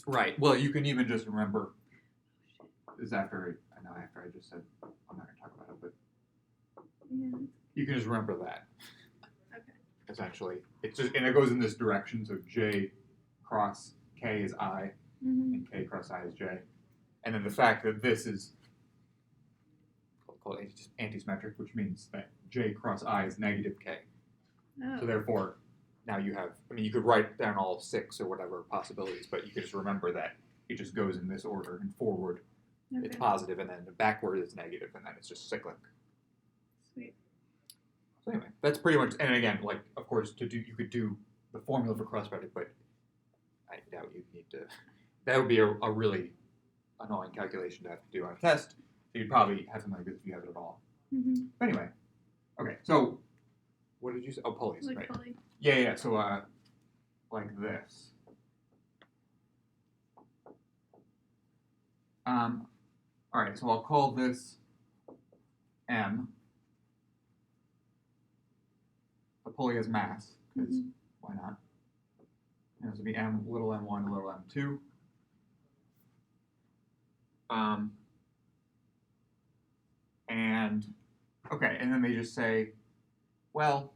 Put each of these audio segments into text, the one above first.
Right. Well, you can even just remember. Is after I just said I'm not going to talk about it, but Yeah. you can just remember that. Okay. Essentially, it's just and it goes in this direction. So J cross K is I, and K cross I is J, and then the fact that this is called antisymmetric, which means that J cross I is negative K. Oh. So therefore, now you have. I mean, you could write down all 6 or whatever possibilities, but you could just remember that it just goes in this order and forward. Okay. It's positive, and then backward is negative, and then it's just cyclic. Sweet. So anyway, that's pretty much. And again, like of course, you could do the formula for cross product, but I doubt you'd need to. That would be a really annoying calculation to have to do on a test. So you'd probably have something like this if you have it at all. Mm-hmm. But anyway, okay. So what did you say? Oh, pulleys, Like right? pulley. Yeah. So like this. All right, so I'll call this M. The pulley has mass, because why not? And this would be M, little m1, little m2. And, okay, and then they just say, well,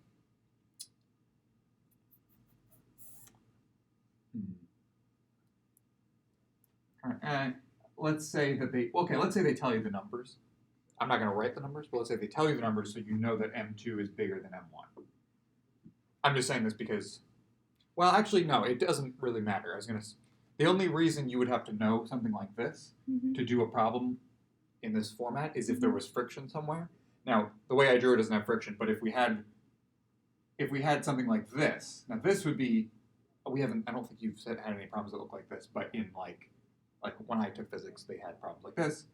let's say that let's say they tell you the numbers. I'm not going to write the numbers, but let's say they tell you the numbers so you know that M2 is bigger than M1. I'm just saying this because, well, actually, no, it doesn't really matter. The only reason you would have to know something like this to do a problem in this format is if there was friction somewhere. Now, the way I drew it doesn't have friction, but if we had something like this, now this would be, I don't think you've had any problems that look like this, but in like when I took physics, they had problems like this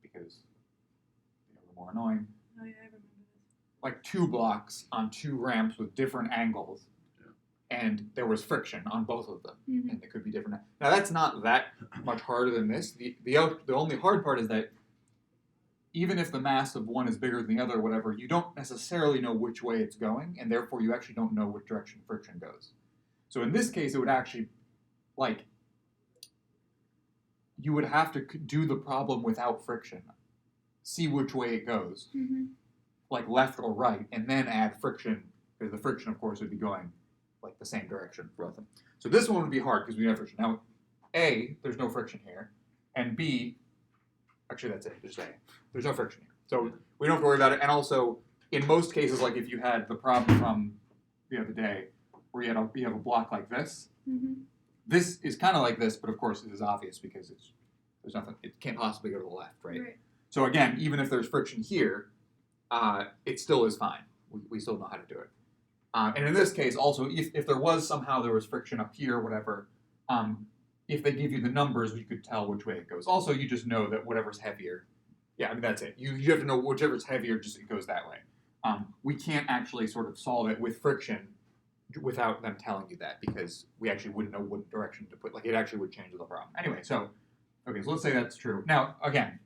because they were more annoying. Oh yeah, I remember this. Like 2 blocks on 2 ramps with different angles, and there was friction on both of them, and it could be different. Now that's not that much harder than this. The only hard part is that even if the mass of one is bigger than the other, or whatever, you don't necessarily know which way it's going, and therefore you actually don't know which direction friction goes. So in this case, it would actually, like, you would have to do the problem without friction, see which way it goes, like left or right, and then add friction, because the friction, of course, would be going like the same direction for both of them. So this one would be hard because we have friction. Now, A, there's no friction here, and B, actually that's it, just A. There's no friction here. So we don't have to worry about it. And also, in most cases, like if you had the problem from the other day, where you have a block like this, this is kind of like this, but of course it is obvious because there's nothing, it can't possibly go to the left, right? So again, even if there's friction here, it still is fine. We still know how to do it. And in this case, also, if there was friction up here, whatever, if they give you the numbers, you could tell which way it goes. Also, you just know that whatever's heavier, yeah, I mean, that's it. You have to know whichever's heavier, just it goes that way. We can't actually sort of solve it with friction without them telling you that, because we actually wouldn't know what direction to put. Like, it actually would change the problem. Anyway, so let's say that's true. Now, again,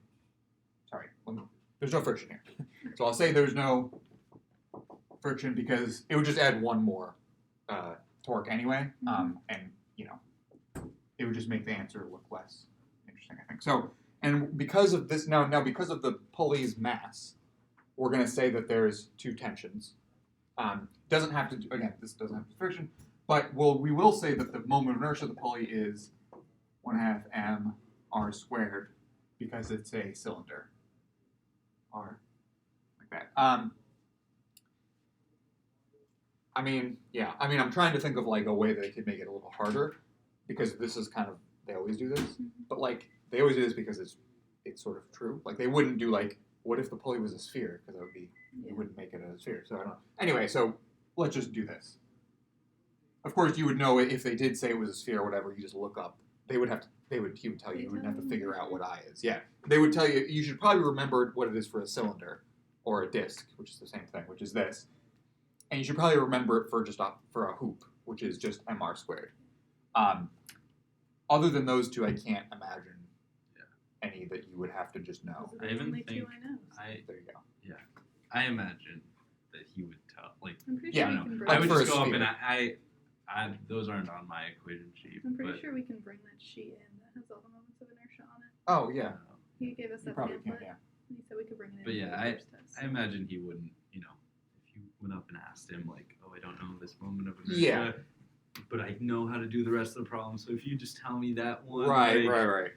there's no friction here. So I'll say there's no friction because it would just add one more torque anyway, and it would just make the answer look less interesting, I think. So, and because of this now because of the pulley's mass, we're going to say that there's 2 tensions. Doesn't have to this doesn't have to be friction, but we will say that the moment of inertia of the pulley is 1/2 m r squared because it's a cylinder. R, like that. I'm trying to think of like a way that they could make it a little harder, because this is kind of, they always do this, but like they always do this because it's sort of true. Like they wouldn't do like, what if the pulley was a sphere? Because that would be, you wouldn't make it a sphere. So I don't know. Anyway, so let's just do this. Of course, you would know if they did say it was a sphere or whatever. You just look up. He would tell you. You wouldn't have to figure out what I is. Yeah, they would tell you. You should probably remember what it is for a cylinder or a disc, which is the same thing, which is this. And you should probably remember it for a hoop, which is just mr squared. Other than those 2, I can't imagine any that you would have to just know. I even think there you go. Yeah, I imagine that he would tell. Like, I'm pretty sure I you can break I would for just a go up sphere. and Those aren't on my equation sheet. I'm pretty but, sure we can bring that sheet in that has all the moments of inertia on it. Oh yeah, He gave us you that probably pamphlet. can. Yeah. And he said we could bring it in. But for yeah, the first test. I imagine he wouldn't, if you went up and asked him, like, oh, I don't know this moment of inertia, Yeah. but I know how to do the rest of the problem, so if you just tell me that one. Right. like, Right.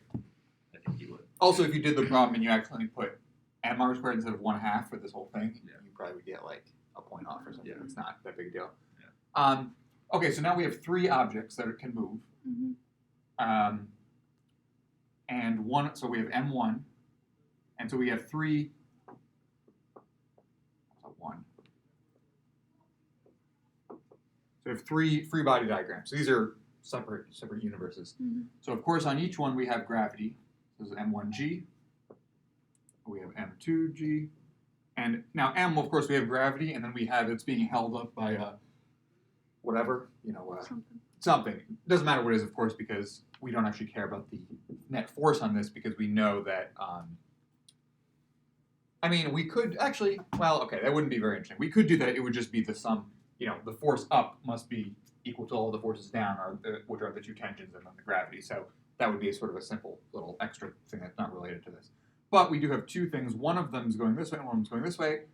I think he would. Also, if you did the problem and you accidentally put mr squared instead of 1/2 for this whole thing, Yeah. you probably would get like a point off or something. Yeah. It's not that big a deal. Yeah. Okay, so now we have 3 objects that can move. Mm-hmm. And one, so we have M1, and so we have 3. So 1. So we have 3 free body diagrams. So these are separate universes. Mm-hmm. So of course on each one we have gravity. This is M1G. We have M2G. And now M, of course, we have gravity, and then we have it's being held up by whatever, something. It doesn't matter what it is, of course, because we don't actually care about the net force on this because we know that. I mean, we could actually. Well, okay, that wouldn't be very interesting. We could do that. It would just be the sum. The force up must be equal to all the forces down, which are the 2 tensions, and then the gravity. So that would be a sort of a simple little extra thing that's not related to this. But we do have 2 things. One of them is going this way, and one of them is going this way.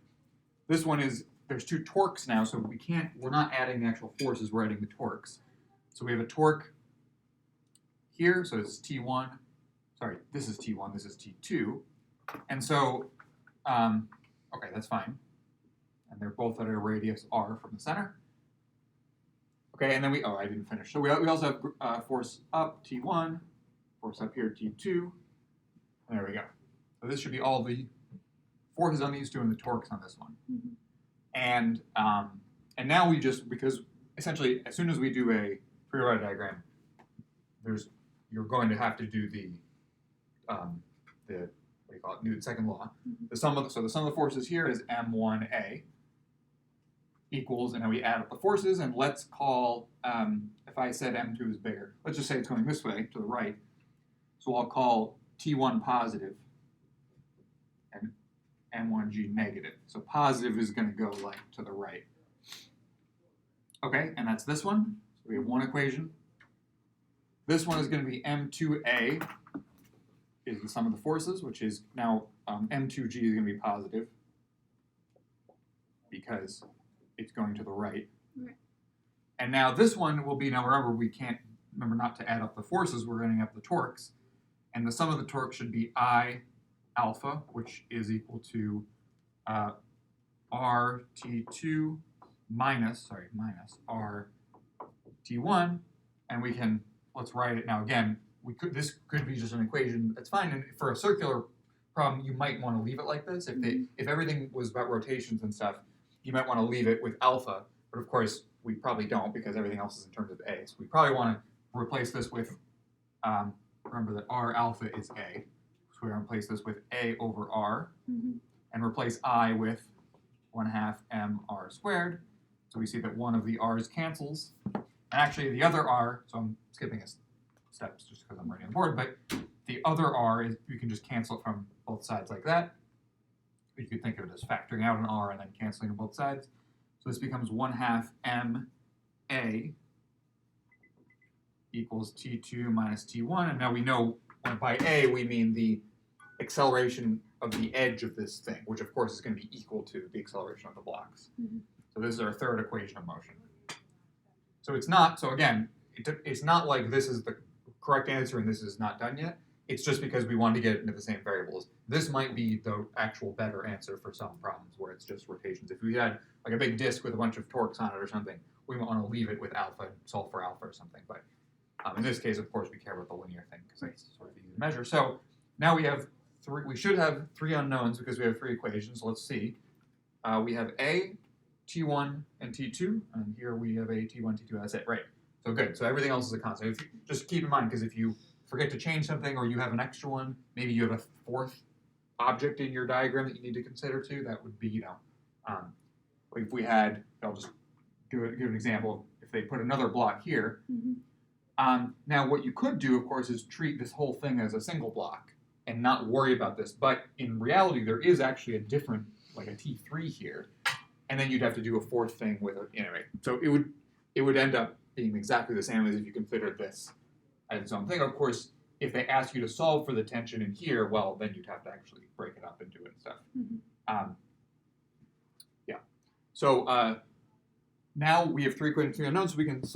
This one is, there's 2 torques now, so we're not adding the actual forces, we're adding the torques. So we have a torque here, so this is T1. Sorry, this is T1, this is T2. And so, okay, that's fine. And they're both at a radius r from the center. Okay, and then I didn't finish. So we also have force up, T1, force up here, T2. And there we go. So this should be all the forces on these 2 and the torques on this one. Mm-hmm. And now we just, because essentially as soon as we do a free body diagram, you're going to have to do the what do you call it, Newton's second law. Mm-hmm. The sum of the forces here is M1A equals, and now we add up the forces, and let's call, if I said M2 is bigger, let's just say it's going this way to the right. So I'll call T1 positive and M1G negative. So positive is going to go like to the right. Okay, and that's this one. So we have one equation. This one is going to be M2A is the sum of the forces, which is now M2G is going to be positive because it's going to the right. Right. And now this one will be, now remember we can't, remember not to add up the forces, we're adding up the torques. And the sum of the torque should be I alpha, which is equal to RT2 minus RT1. And we can, let's write it now again. This could be just an equation, that's fine. And for a circular problem, you might want to leave it like this. If everything was about rotations and stuff, you might want to leave it with alpha. But of course, we probably don't because everything else is in terms of A. So we probably want to replace this with, remember that R alpha is A. So we're going to replace this with A over R. Mm-hmm. And replace I with 1/2 mr squared. So we see that one of the r's cancels. And actually the other r, so I'm skipping steps just because I'm writing on the board, but the other r is, you can just cancel it from both sides like that. You could think of it as factoring out an r and then canceling on both sides. So this becomes 1/2 ma equals T2 minus T1. And now we know by A we mean the acceleration of the edge of this thing, which of course is going to be equal to the acceleration of the blocks. Mm-hmm. So this is our third equation of motion. So it's not, so again, it's not like this is the correct answer and this is not done yet. It's just because we want to get it into the same variables. This might be the actual better answer for some problems where it's just rotations. If we had like a big disk with a bunch of torques on it or something, we might want to leave it with alpha and solve for alpha or something. But in this case, of course, we care about the linear thing because that's sort of easy to measure. So now we have we should have 3 unknowns because we have 3 equations. Let's see. We have A, T1, and T2, and here we have A, T1, T2. That's it, right? So good. So everything else is a constant. Just keep in mind, because if you forget to change something or you have an extra one, maybe you have a 4th object in your diagram that you need to consider too. That would be, if we had, I'll just give an example. If they put another block here, Mm-hmm. Now what you could do, of course, is treat this whole thing as a single block and not worry about this. But in reality, there is actually a different, like a T3 here, and then you'd have to do a 4th thing with it anyway. So it would end up being exactly the same as if you considered this as its own thing. Of course, if they ask you to solve for the tension in here, well, then you'd have to actually break it up into it and stuff. Yeah. So now we have 3 equations, 3 unknowns, so we can just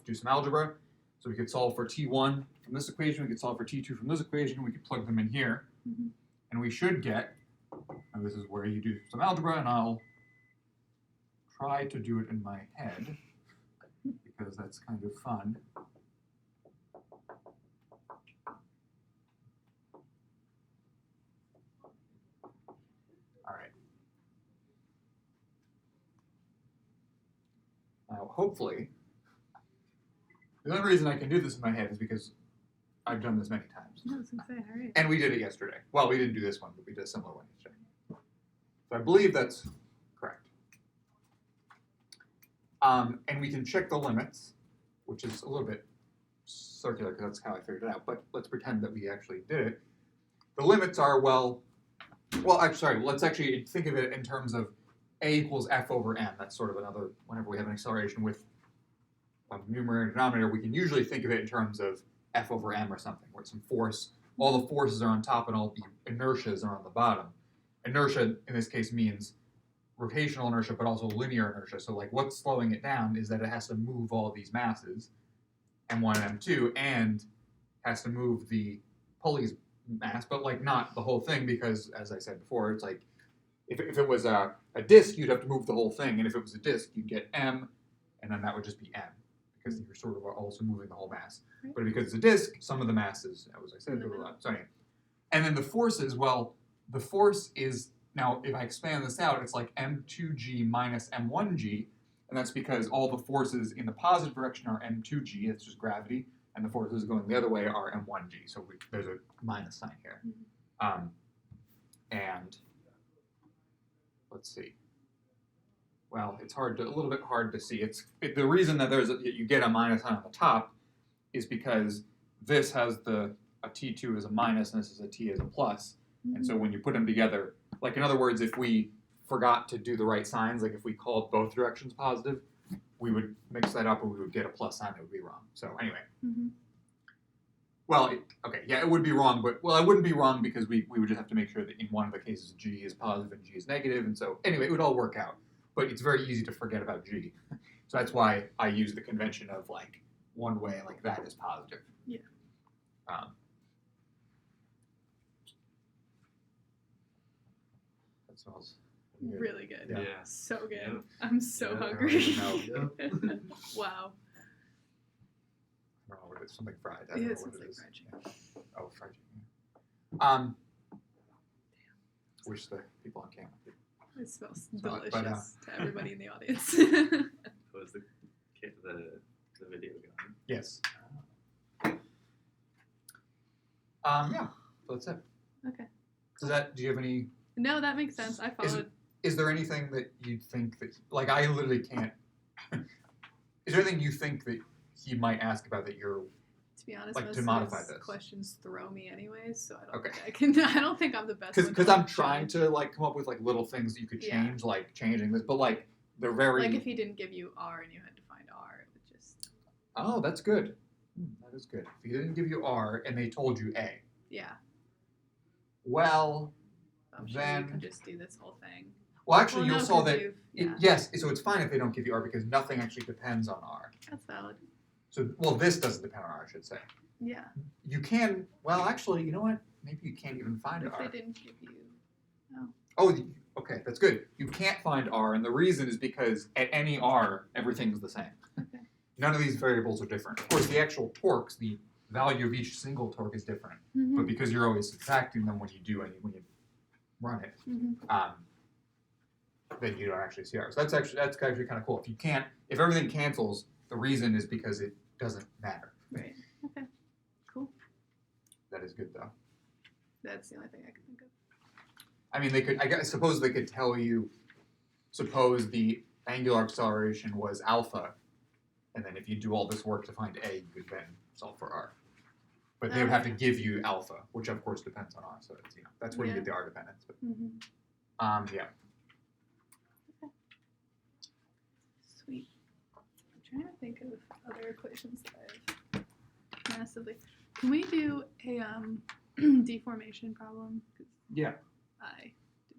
do some algebra. So we could solve for T1 from this equation, we could solve for T2 from this equation, we could plug them in here, and we should get, and this is where you do some algebra, and I'll try to do it in my head, because that's kind of fun. All right. Now, hopefully, the only reason I can do this in my head is because I've done this many times. I was gonna say, all right. And we did it yesterday. Well, we didn't do this one, but we did a similar one yesterday. So I believe that's correct. And we can check the limits, which is a little bit circular because that's how I figured it out. But let's pretend that we actually did it. The limits are, let's actually think of it in terms of a equals f over m. That's sort of another, whenever we have an acceleration with a numerator and denominator, we can usually think of it in terms of f over m or something, where some force, all the forces are on top and all the inertias are on the bottom. Inertia, in this case, means rotational inertia, but also linear inertia. So like what's slowing it down is that it has to move all these masses, m1 and m2, and has to move the pulley's mass, but like not the whole thing, because as I said before, it's like if it was a disk, you'd have to move the whole thing, and if it was a disk, you'd get m, and then that would just be m, because you're sort of also moving the whole mass. Right. But because it's a disk, some of the masses, as I said, so anyway. And then the forces, well, the force is, now if I expand this out, it's like m2g minus m1g, and that's because all the forces in the positive direction are m2g, it's just gravity, and the forces going the other way are m1g, so there's a minus sign here. And let's see. Well, it's a little bit hard to see. The reason that you get a minus sign on the top is because this has a T2 as a minus and this is a T as a plus. And so when you put them together, like in other words, if we forgot to do the right signs, like if we called both directions positive, we would mix that up and we would get a plus sign that would be wrong. So anyway. Well, it would be wrong, but, it wouldn't be wrong because we would just have to make sure that in one of the cases G is positive and G is negative, and so anyway, it would all work out. But it's very easy to forget about G. So that's why I use the convention of like one way, like that is positive. Yeah. That smells Really good. Yeah. So good. Yep. I'm so Yeah, I hungry. already Wow. I don't know what it is, something fried. I Yeah, don't know it what smells it like is. fried chicken. Yeah. Oh, fried chicken. Wish the people on camera could. It smells Smell it, delicious but, to everybody in the audience. Was the video going? Yes. Yeah. So that's it. Okay. Do you have any? No, that makes sense. I followed. Is there anything that you think that, like, I literally can't? Is there anything you think that he might ask about that you're? To be honest, like, most to of modify his this? questions throw me anyways, so I don't Okay. think I can. I don't think I'm the best. Because I'm trying to like come up with like little things that you could Yeah. change, like changing this, but like they're very. Like if he didn't give you R and you had to find R, it would just. Oh, that's good. That is good. If he didn't give you R and they told you A, Yeah. well, I'm sure then. you could just do this whole thing. Actually, Well, you'll no, saw 'cause that. yeah. Yes, so it's fine if they don't give you R because nothing actually depends on R. That's valid. So, this doesn't depend on R, I should say. Yeah. You can. Well, actually, you know what? Maybe you can't even find If R. they didn't give you. Oh, okay, that's good. You can't find R, and the reason is because at any R, everything's the same. Okay. None of these variables are different. Of course, the actual torques, the value of each single torque is different, but because you're always subtracting them when you run it, then you don't actually see R. So that's actually kind of cool. If everything cancels, the reason is because it doesn't matter. Right. Okay. Cool. That is good though. That's the only thing I can think of. I mean, I suppose they could tell you, suppose the angular acceleration was alpha, and then if you do all this work to find A, you could then solve for R. But they would have to give you alpha, which of course depends on R. So it's, that's where you get the R dependence. But, yeah. Sweet. trying to think of other equations that I've massively. Can we do a deformation problem? 'Cause Yeah, I did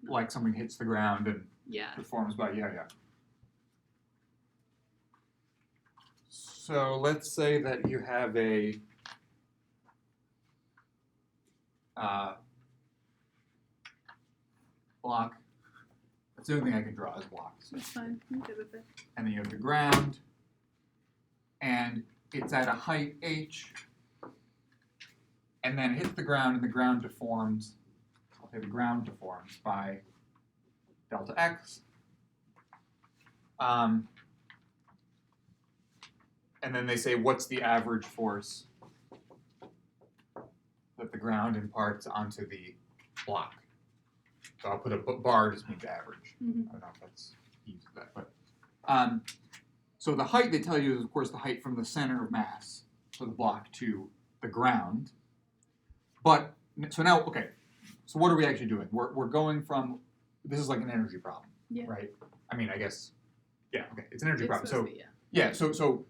not. like something hits the ground and Yeah. deforms by, yeah. So let's say that you have a block. That's the only thing I can draw is blocks. That's fine. I'm good with it. And then you have the ground, and it's at a height h, and then hits the ground, and the ground deforms. I'll say the ground deforms by delta x. And then they say, what's the average force that the ground imparts onto the block? So I'll put a bar, just means average. Mm-hmm. I don't know if that's used for that, but so the height they tell you is, of course, the height from the center of mass for the block to the ground. But so now, okay. So what are we actually doing? We're going from, this is like an energy problem, Yeah. right? I mean, I guess, yeah, okay, it's an energy It's problem. supposed So to be, yeah. yeah, so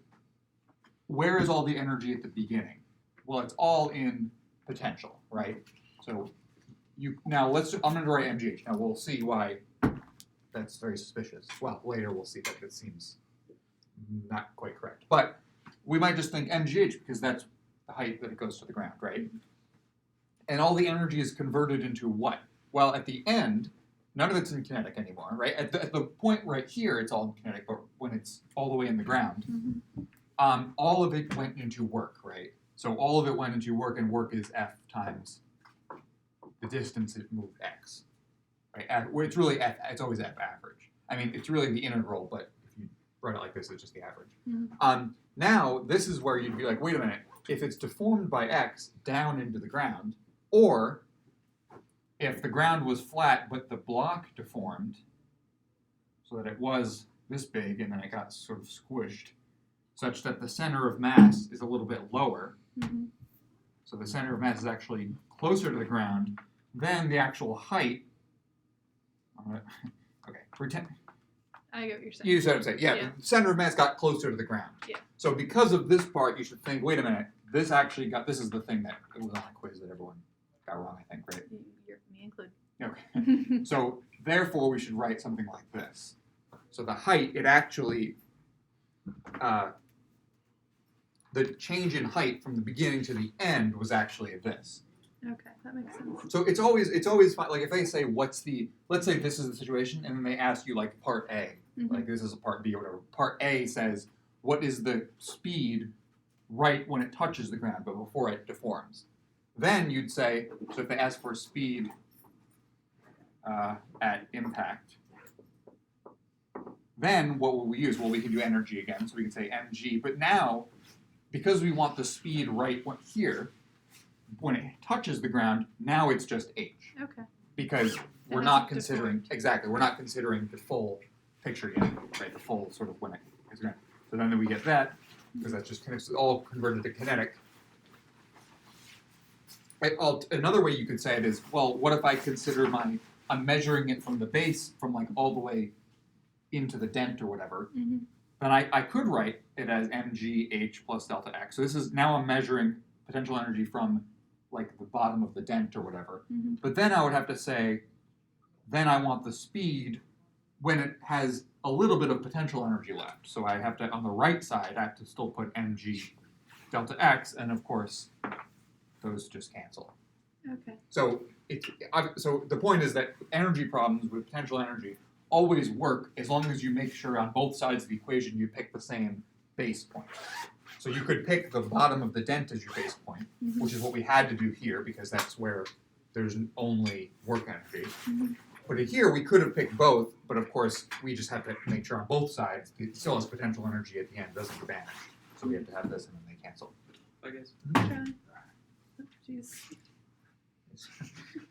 where is all the energy at the beginning? Well, it's all in potential, right? So I'm going to write MGH. Now we'll see why that's very suspicious. Well, later we'll see that it seems not quite correct. But we might just think MGH because that's the height that it goes to the ground, right? And all the energy is converted into what? Well, at the end, none of it's in kinetic anymore, right? At the point right here, it's all in kinetic, but when it's all the way in the ground, all of it went into work, right? So all of it went into work, and work is F times the distance it moved x, right? It's really F. It's always F average. I mean, it's really the integral, but if you write it like this, it's just the average. Mm-hmm. Now, this is where you'd be like, wait a minute. If it's deformed by x down into the ground, or if the ground was flat but the block deformed so that it was this big and then it got sort of squished, such that the center of mass is a little bit lower. Mm-hmm. So the center of mass is actually closer to the ground than the actual height. Okay, pretend. I get what you're saying. You said what I'm saying. Yeah, the center of mass got closer to the ground. Yeah. So because of this part, you should think, wait a minute, this is the thing that it was on the quiz that everyone got wrong, I think, right? Me included. Okay. So therefore, we should write something like this. So the height, it actually, the change in height from the beginning to the end was actually this. Okay, that makes sense. So it's always fine. Like if they say, let's say this is the situation, and then they ask you like part A, Mm-hmm. like this is a part B or whatever. Part A says, what is the speed right when it touches the ground, but before it deforms? Then you'd say, so if they ask for speed at impact, then what will we use? Well, we can do energy again, so we can say mg. But now, because we want the speed right here, when it touches the ground, now it's just h. Okay. Because we're It not hasn't considering, deformed. exactly, we're not considering the full picture yet, right? The full sort of when it is ground. So then we get that, because that's just kind of all converted to kinetic. Another way you could say it is, well, what if I consider I'm measuring it from the base, from like all the way into the dent or whatever, Mm-hmm. then I could write it as mgh plus delta x. So this is, now I'm measuring potential energy from like the bottom of the dent or whatever. Mm-hmm. But then I would have to say, then I want the speed when it has a little bit of potential energy left. So I have to, on the right side, I have to still put mg delta x, and of course, those just cancel. Okay. So so the point is that energy problems with potential energy always work as long as you make sure on both sides of the equation you pick the same base point. So you could pick the bottom of the dent as your base point, Mm-hmm. which is what we had to do here because that's where there's only work energy. Mm-hmm. But here we could have picked both, but of course we just have to make sure on both sides it still has potential energy at the end, doesn't vanish. So we have to have this and then they cancel. I guess. Try. Oh, jeez.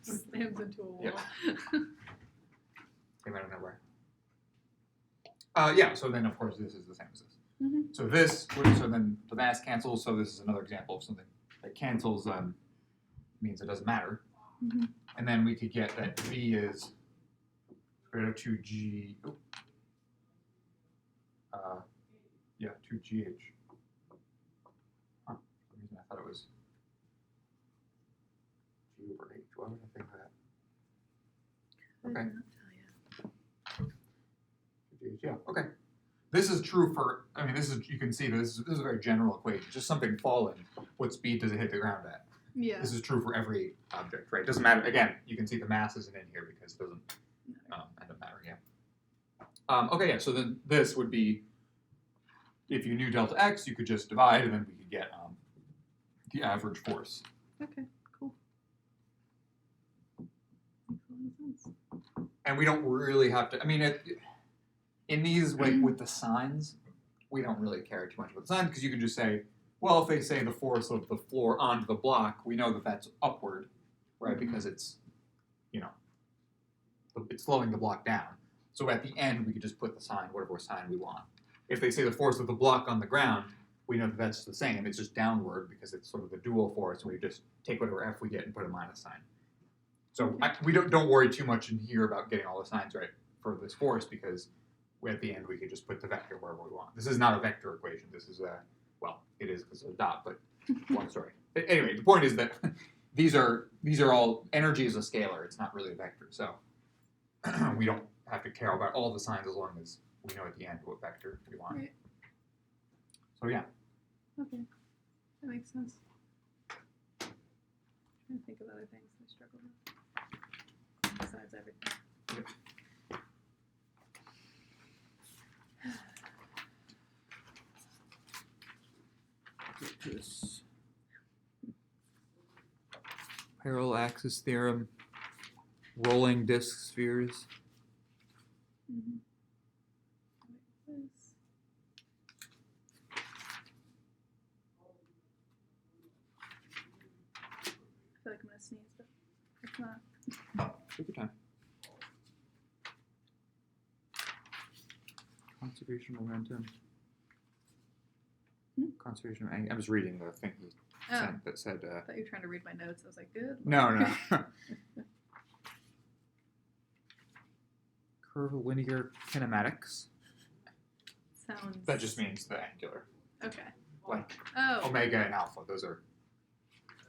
Slams into a wall. Yep. Came out of nowhere. Yeah, so then of course this is the same as this. Mm-hmm. So then the mass cancels, so this is another example of something that cancels means it doesn't matter. Mm-hmm. And then we could get that V is greater to G, Yeah, 2GH. Huh. For some reason I thought it was G over H. Why would I think that? Could Okay. not tell you. 2GH, yeah, okay. This is true for, I mean, you can see this is a very general equation. Just something falling, what speed does it hit the ground at? Yeah. This is true for every object, right? Doesn't matter, again, you can see the mass isn't in here because it doesn't end up mattering, yeah. Okay, yeah, so then this would be, if you knew delta x, you could just divide, and then we could get the average force. Okay, cool. Makes a lot of sense. And we don't really have to, I mean, in these, like, with the signs, we don't really care too much about the signs, because you can just say, well, if they say the force of the floor onto the block, we know that that's upward, right? Because it's, you know, it's slowing the block down. So at the end, we could just put the sign, whatever sign we want. If they say the force of the block on the ground, we know that that's the same. It's just downward because it's sort of the dual force, and we just take whatever F we get and put a minus sign. So we don't worry too much in here about getting all the signs right for this force, because at the end we could just put the vector wherever we want. This is not a vector equation. This is a, well, it is because it's a dot, but long story. Anyway, the point is that these are all, energy is a scalar. It's not really a vector. So we don't have to care about all the signs as long as we know at the end what vector we want. Right. So yeah. Okay, that makes sense. I'm trying to think of other things I struggle with besides everything. Yep. This parallel axis theorem, rolling disk spheres. Mm-hmm. I feel like I'm gonna sneeze, but it's not. Take your time. Conservation momentum. Conservation of I'm just reading the thing he sent that said. I thought you were trying to read my notes. I was like, good. No. Curvilinear kinematics. Sounds. That just means the angular. Okay. Like Oh. omega and alpha. Those are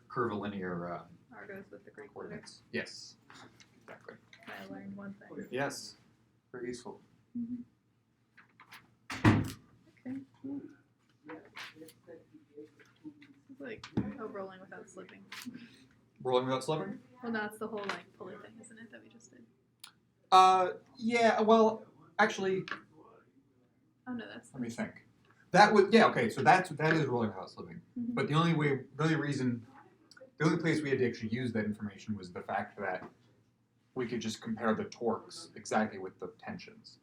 curvilinear R goes with the Greek letter. coordinates. Yes. Exactly. I learned one thing. Yes. Very useful. Mm-hmm. Okay. Cool. It's like rolling without slipping. Rolling without slipping? Well, no, it's the whole like pulley thing, isn't it, that we just did? Yeah. Well, actually, Oh no, that's. let me think. That would okay. So that is rolling without slipping. Mhm. But the only place we had to actually use that information was the fact that we could just compare the torques exactly with the tensions,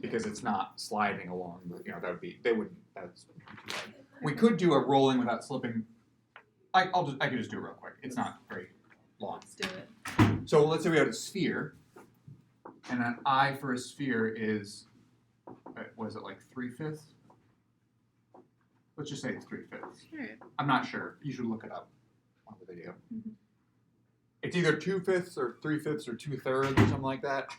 because it's not sliding along. But, that would be that's too hard. We could do a rolling without slipping. I could just do it real quick. It's not very long. Let's do it. So let's say we have a sphere, and an I for a sphere is, was it like 3/5? Let's just say it's 3/5. Alright. I'm not sure. You should look it up on the video. Mhm. It's either 2/5 or 3/5 or 2/3 or something like that.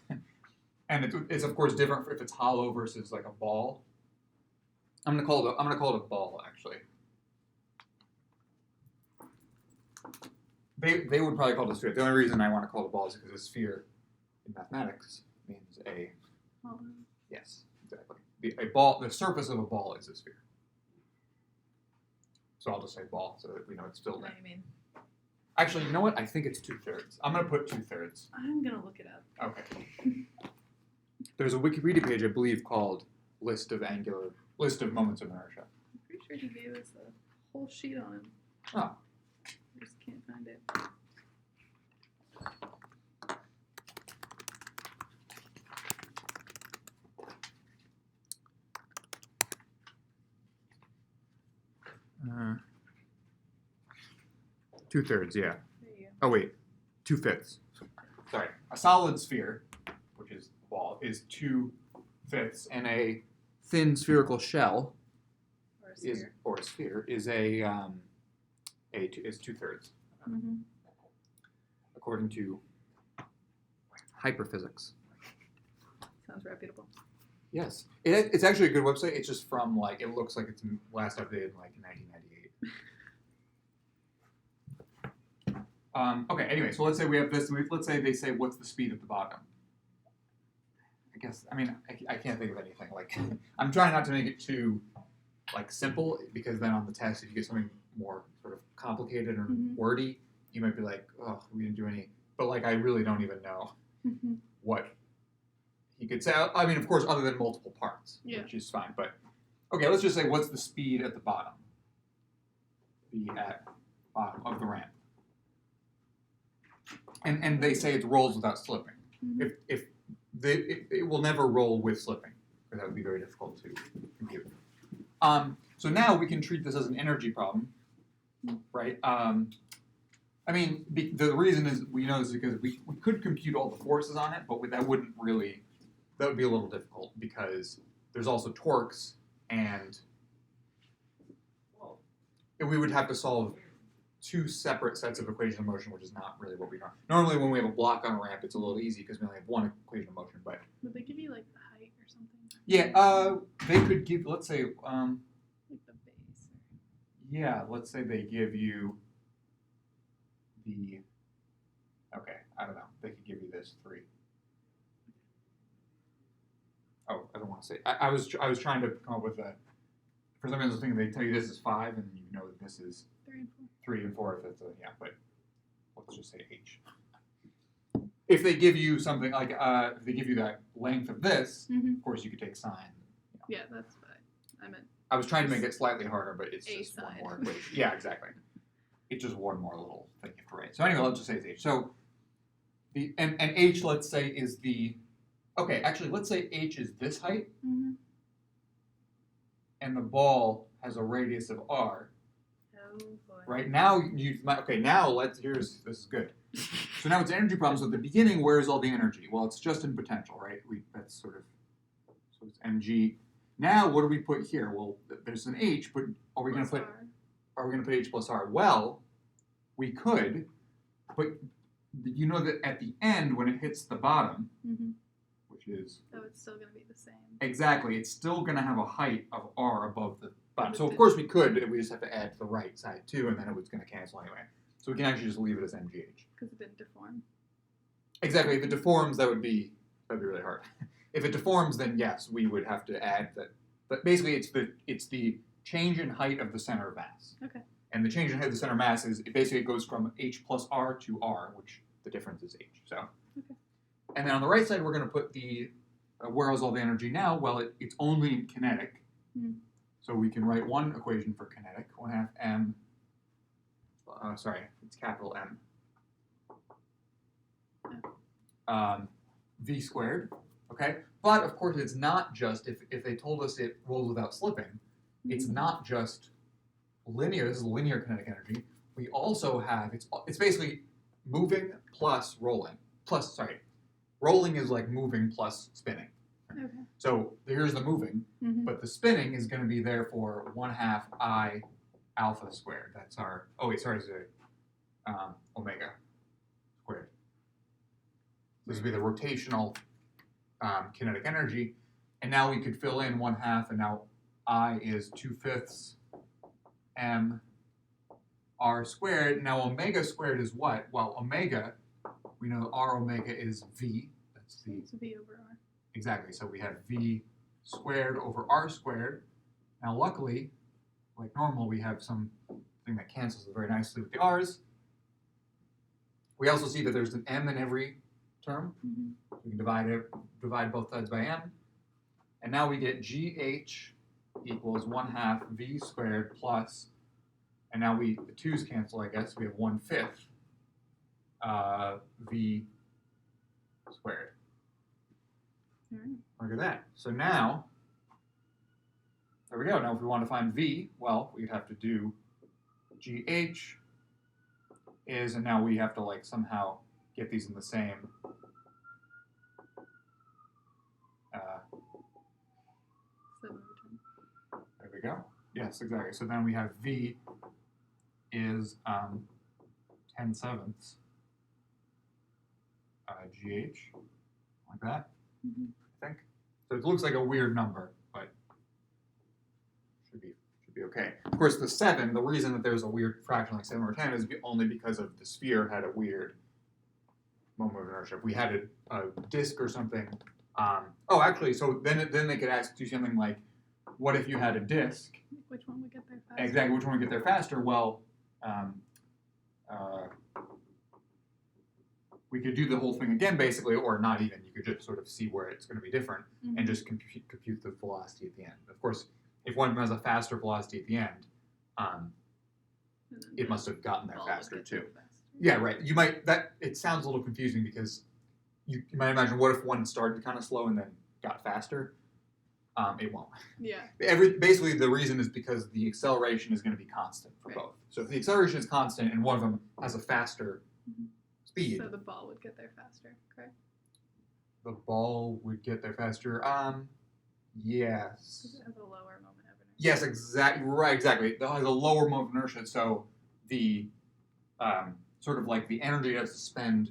And it's of course different if it's hollow versus like a ball. I'm gonna call it a ball actually. They would probably call it a sphere. The only reason I want to call it a ball is because a sphere in mathematics means a yes, exactly. The surface of a ball is a sphere. So I'll just say ball so that we know it's still I know there. what you mean. Actually, you know what? I think it's 2/3. I'm gonna put 2/3. I'm gonna look it up. Okay. There's a Wikipedia page, I believe, called list of moments of inertia. I'm pretty sure he gave us a whole sheet on it. Oh. I just can't find it. Two-thirds, yeah. There you go. Oh wait, 2/5. Sorry, a solid sphere, which is the ball, is 2/5, and a thin spherical shell Or a is sphere. or a sphere is is 2/3, Mm-hmm. according to hyperphysics. Sounds reputable. Yes, it's actually a good website. It's just from like it looks like it's last updated in like 1998. Okay. Anyway, so let's say we have this. Let's say they say what's the speed at the bottom. I guess I mean I can't think of anything. Like I'm trying not to make it too like simple because then on the test if you get something more sort of complicated or wordy, you might be like, oh, we didn't do any. But like I really don't even know what he could say. I mean, of course, other than multiple parts, which is fine. But okay, let's just say what's the speed at the bottom? The at bottom of the ramp. And they say it rolls without slipping. If it will never roll with slipping, because that would be very difficult to compute. So now we can treat this as an energy problem, right? I mean, the reason is we know this is because we could compute all the forces on it, but that would be a little difficult because there's also torques and we would have to solve two separate sets of equations of motion, which is not really what we know. Normally when we have a block on a ramp, it's a little easy because we only have one equation of motion, but... Would they give you, like, the height or something? Yeah, they could give, let's say... like the base? Yeah, let's say they give you the... Okay, I don't know. They could give you this 3. Oh, I don't want to say... I was trying to come up with a... For some reason, I was thinking they tell you this is 5, and you know that this is... 3 and 4. 3 and 4 if it's a, yeah, but let's just say H. If they give you something like, if they give you that length of this, of course you could take sine. You know. Yeah, that's what I meant. I was trying to make it slightly harder, but it's A just one side. more equation. Yeah, exactly. It's just one more little thing you have to write. So anyway, let's just say it's H. So and H, let's say, is the, okay, actually, let's say H is this height, and the ball has a radius of R. Oh boy. Right now, this is good. So now it's an energy problem. So at the beginning, where is all the energy? Well, it's just in potential, right? That's sort of, so it's mg. Now, what do we put here? Well, there's an h, but are we going to put h plus r? Well, we could, but you know that at the end, when it hits the bottom, which is... Oh, it's still going to be the same. Exactly. It's still going to have a height of r above the bottom. So, of course, we could. We just have to add to the right side, too, and then it was going to cancel anyway. So we can actually just leave it as mgh. Because it didn't deform. Exactly. If it deforms, that'd be really hard. If it deforms, then yes, we would have to add that. But basically, it's the change in height of the center of mass. Okay. And the change in height of the center of mass is it goes from h plus r to r, which the difference is h. So. Okay. And then on the right side, we're going to put the where is all the energy now? Well, it's only in kinetic. So we can write one equation for kinetic, 1/2 m. Sorry, it's capital M. V squared, okay? But, of course, it's not just, if they told us it rolls without slipping, it's not just linear. This is linear kinetic energy. We also have, it's basically moving plus rolling. Rolling is like moving plus spinning. Okay. So here's the moving, but the spinning is going to be therefore 1/2 I alpha squared. That's our, omega squared. This would be the rotational kinetic energy. And now we could fill in 1/2, and now I is 2/5 m r squared. Now omega squared is what? Well, omega, we know r omega is v. That's the... It's v over r. Exactly, so we have v squared over r squared. Now luckily, like normal, we have something that cancels very nicely with the r's. We also see that there's an m in every term. So we can divide both sides by m. And now we get gh equals 1/2 v squared plus, and now the 2's cancel, I guess. We have 1/5 v squared. Look at that. So now, there we go. Now if we want to find v, well, we'd have to do gh is, and now we have to like somehow get these in the same there we go. Yes, exactly. So then we have v is 10/7 gh, like that. I think. So it looks like a weird number, but should be okay. Of course, the 7, the reason that there's a weird fraction like 7 over 10 is only because of the sphere had a weird moment of inertia. If we had a disk or something, actually, so then they could ask you something like, what if you had a disk? Which one would get there faster? Exactly, which one would get there faster? Well, we could do the whole thing again, basically, or not even. You could just sort of see where it's going to be different and just compute the velocity at the end. Of course, if one has a faster velocity at the end, it must have gotten there faster too. Yeah, right. You might it sounds a little confusing because you might imagine, what if one started kind of slow and then got faster? It won't. Yeah. Basically, the reason is because the acceleration is going to be constant for Right. both. So if the acceleration is constant and one of them has a faster speed, So the ball would get there faster, correct? the ball would get there faster. Yes. Because it has a lower moment of inertia. Yes, exactly. Right, exactly. It has a lower moment of inertia, so the sort of like the energy it has to spend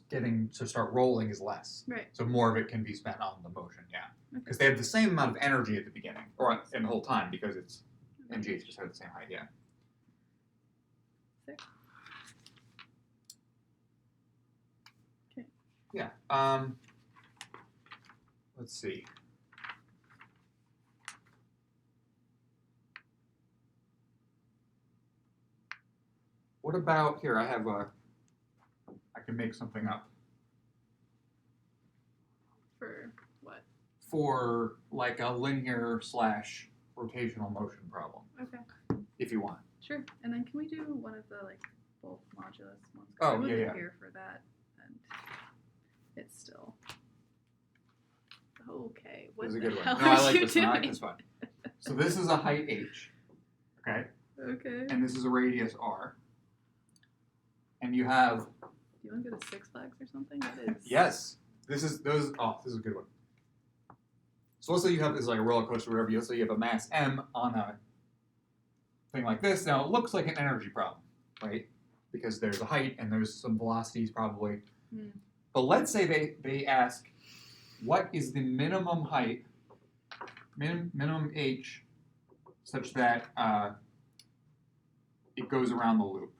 getting to start rolling is less. Right. So more of it can be spent on the motion, yeah. Okay. Because they have the same amount of energy at the beginning, or in the whole time, because it's MGH just have the same height, yeah. Sick. Okay. Yeah. Let's see. What about here? I can make something up For what? for like a linear / rotational motion problem, Okay. if you want. Sure. And then can we do one of the like bulk modulus ones? 'Cause Oh, I wasn't yeah. here for that, and it's still okay. What This is a the good one. hell No, I are like you this one. I like doing? this one. So this is a height h, okay, Okay. and this is a radius r, and you have Do you want to go to Six Flags or something? That is. yes. This is this is a good one. So let's say you have this like a roller coaster or whatever. Let's say you have a mass m on a thing like this. Now it looks like an energy problem, right? Because there's a height and there's some velocities probably. Hmm. But let's say they ask, what is the minimum height, minimum h, such that it goes around the loop?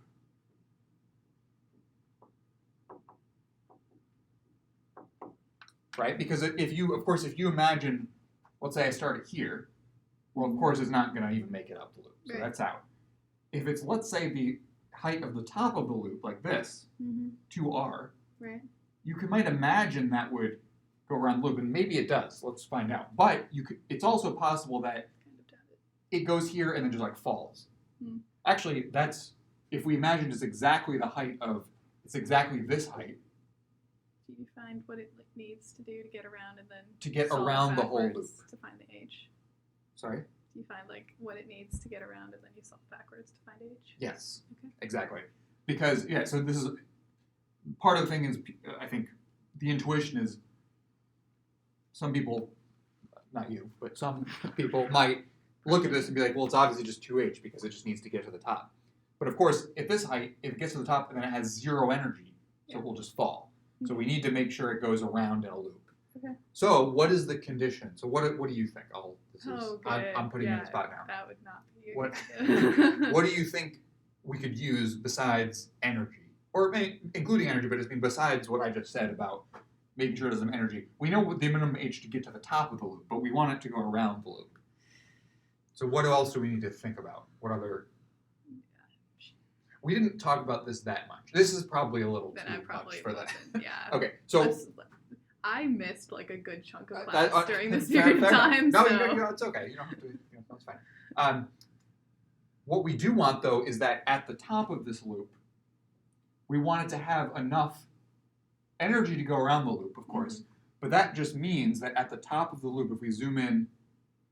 Right? Because if you imagine, let's say I started here, well, of course, it's not going to even make it up the loop. So Right. that's out. If it's, let's say, the height of the top of the loop, like this, 2r, Right. you might imagine that would go around the loop, and maybe it does. Let's find out. But it's also possible that Kind of doubt it. it goes here and then just like falls. Hmm. Actually, that's, if we imagine it's exactly the height of, it's exactly this height, Do you find what it like, needs to do to get around and then to get solve around the whole loop. backwards to find the h? Sorry? Do you find like what it needs to get around and then you solve backwards to find h? Yes. Okay. Exactly. Because, yeah, so this is, part of the thing is, I think, the intuition is, some people, not you, but some people might look at this and be like, well, it's obviously just 2h because it just needs to get to the top. But of course, at this height, if it gets to the top, then it has 0 energy, so Yeah. it will just fall. So we need to make sure it goes around in a loop. Okay. So what is the condition? So what do you think? This is, Oh, good. I'm putting you on Yeah, the spot now. That would not be a What- good idea. What do you think we could use besides energy? Or including energy, but besides what I just said about making sure it has some energy. We know the minimum h to get to the top of the loop, but we want it to go around the loop. So what else do we need to think about? What other... We didn't talk about this that much. This is probably a little Then too I probably much for that. wasn't. Yeah. Okay, so... I missed like a good chunk of that- class during this fair- period of fair enough. time. No, so. it's okay. You don't have to. That's fine. What we do want, though, is that at the top of this loop, we want it to have enough energy to go around the loop, of course. But that just means that at the top of the loop, if we zoom in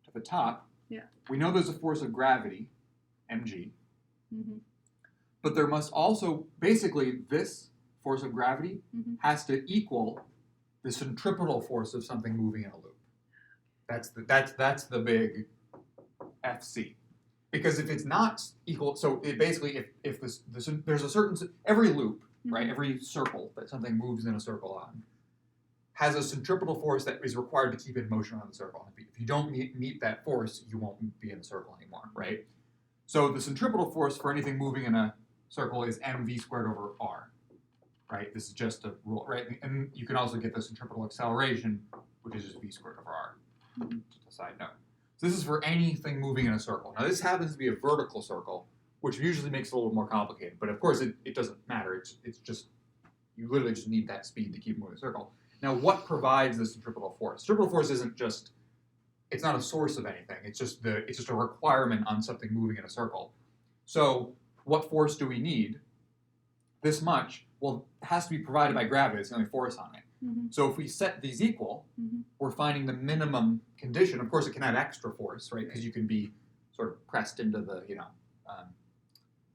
to the top, Yeah. we know there's a force of gravity, mg. Mhm. But there must also, basically, this force of gravity Mhm. has to equal the centripetal force of something moving in a loop. That's the big FC. Because if it's not equal, so it basically, if there's a certain, every loop, right, every circle that something moves in a circle on, has a centripetal force that is required to keep it in motion around the circle. If you don't meet that force, you won't be in the circle anymore, right? So the centripetal force for anything moving in a circle is mv squared over r, right? This is just a rule, right? And you can also get the centripetal acceleration, which is just v squared over r. Just a side note. So this is for anything moving in a circle. Now this happens to be a vertical circle, which usually makes it a little more complicated. But of course, it doesn't matter. It's just, you literally just need that speed to keep moving the circle. Now, what provides the centripetal force? Centripetal force isn't just, it's not a source of anything. It's just a requirement on something moving in a circle. So what force do we need? This much. Well, it has to be provided by gravity. It's the only force on it. So if we set these equal, we're finding the minimum condition. Of course, it can have extra force, right? Because you can be sort of pressed into the,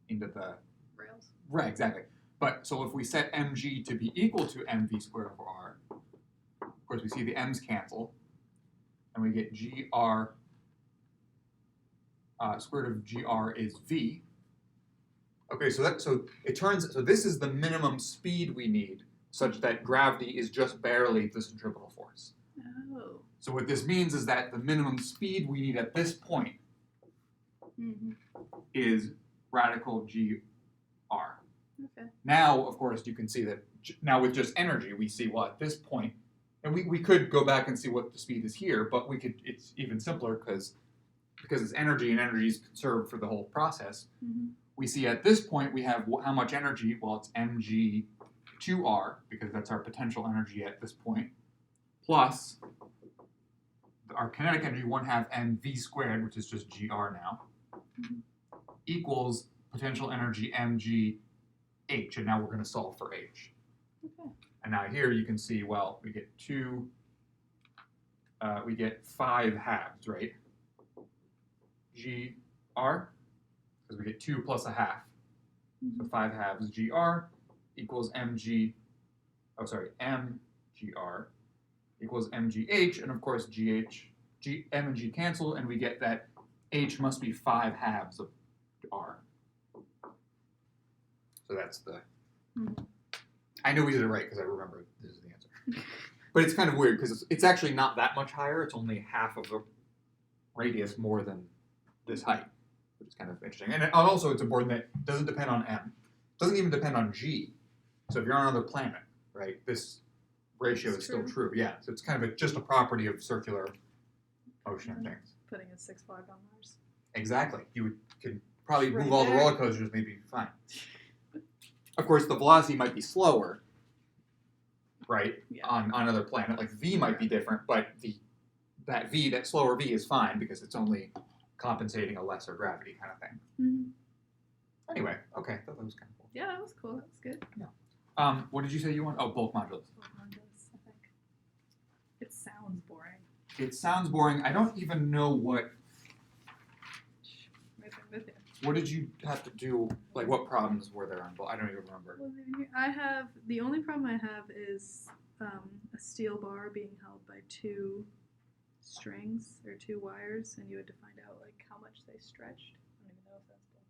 into the Rails. Right, exactly. But so if we set mg to be equal to mv squared over r, of course we see the m's cancel, and we get gr square root of gr is v. Okay, so this is the minimum speed we need, such that gravity is just barely the centripetal force. Oh. So what this means is that the minimum speed we need at this point is radical gr. Okay. Now, of course, you can see that now with just energy, we see, well, at this point, and we could go back and see what the speed is here, but it's even simpler because it's energy and energy is conserved for the whole process. We see at this point we have how much energy? Well, it's mg2r, because that's our potential energy at this point, plus our kinetic energy, 1/2 mv squared, which is just gr now, equals potential energy mg h, and now we're going to solve for h. Okay. And now here you can see, well, we get 5 halves, right? gr, because we get 2 plus a half. So 5 halves gr equals mgr equals mgh, and of course m and g cancel, and we get that h must be 5 halves of r. So that's the. I know we did it right because I remember this is the answer. But it's kind of weird because it's actually not that much higher. It's only half of the radius more than this height, which is kind of interesting. And also it's important that it doesn't depend on m. It doesn't even depend on g. So if you're on another planet, right, this ratio is still true. Yeah. So it's kind of just a property of circular motion and things. Putting a 6 flag on Mars. Exactly. You could probably Right move all the there. roller coasters, maybe fine. Of course, the velocity might be slower, right, Yeah. on another planet. Like v might be different, but that slower v is fine because it's only compensating a lesser gravity kind of thing. Anyway, okay, that was kind of cool. Yeah, that was cool. That was good. What did you say you want? Oh, bulk modulus. I think. It sounds boring. It sounds boring. I don't even know what Right there with you. What did you have to do? Like, what problems were there on bulk? I don't even remember. Well, I have the only problem I have is a steel bar being held by 2 strings or 2 wires, and you had to find out like how much they stretched. I don't even know if that's bulk,